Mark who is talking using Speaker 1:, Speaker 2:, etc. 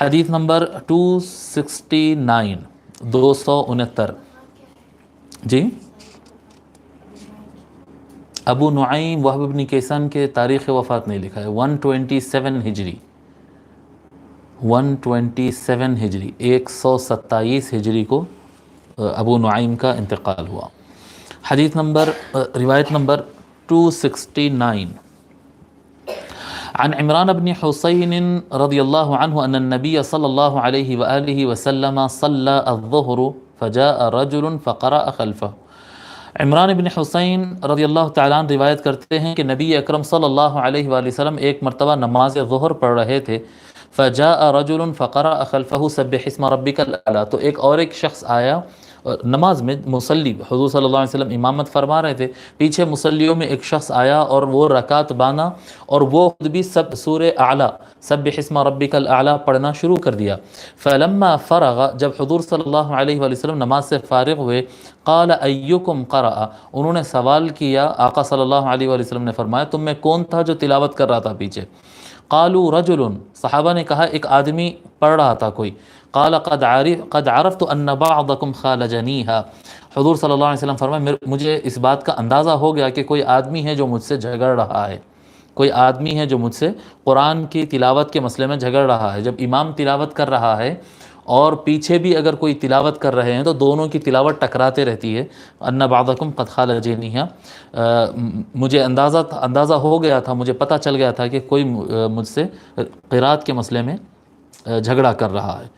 Speaker 1: حدیث نمبر 269 269 جی، ابو نعیم وہب بن کیسان کے تاریخ وفات نہیں لکھا ہے، 127 ہجری 127 ہجری 127 ہجری کو ابو نعیم کا انتقال ہوا۔ حدیث نمبر روایت نمبر 269 عن عمران بن حسین رضی اللہ عنہ ان النبی صلی اللہ علیہ وآلہ وسلم صلی الظہر فجاء رجل فقرأ خلفه۔ عمران بن حسین رضی اللہ تعالیٰ عنہ روایت کرتے ہیں کہ نبی اکرم صلی اللہ علیہ وآلہ وسلم ایک مرتبہ نماز ظہر پڑھ رہے تھے، فجاء رجل فقرأ خلفه سبح اسم ربک الاعلی، تو ایک شخص آیا نماز میں، مصلی حضور صلی اللہ علیہ وسلم امامت فرما رہے تھے، پیچھے مصلیوں میں ایک شخص آیا اور وہ رکعت باندھا اور وہ خود بھی سورہ اعلیٰ سبح اسم ربک الاعلی پڑھنا شروع کر دیا۔ فلما فرغ، جب حضور صلی اللہ علیہ وآلہ وسلم نماز سے فارغ ہوئے، قال ایکم قرأ، انہوں نے سوال کیا، آقا صلی اللہ علیہ وآلہ وسلم نے فرمایا تم میں کون تھا جو تلاوت کر رہا تھا پیچھے؟ قالوا رجل، صحابہ نے کہا ایک آدمی پڑھ رہا تھا کوئی۔ قال قد عرفت ان بعضکم خالجنیہا، حضور صلی اللہ علیہ وسلم فرمائے مجھے اس بات کا اندازہ ہو گیا کہ کوئی آدمی ہے جو مجھ سے جھگڑ رہا ہے، کوئی آدمی ہے جو مجھ سے قرآن کی تلاوت کے مسئلے میں جھگڑ رہا ہے۔ جب امام تلاوت کر رہا ہے اور پیچھے بھی اگر کوئی تلاوت کر رہے ہیں تو دونوں کی تلاوت ٹکراتے رہتی ہے۔ ان بعضکم قد خالجنیہا، مجھے اندازہ ہو گیا تھا، مجھے پتہ چل گیا تھا کہ کوئی مجھ سے قرات کے مسئلے میں جھگڑا کر رہا ہے۔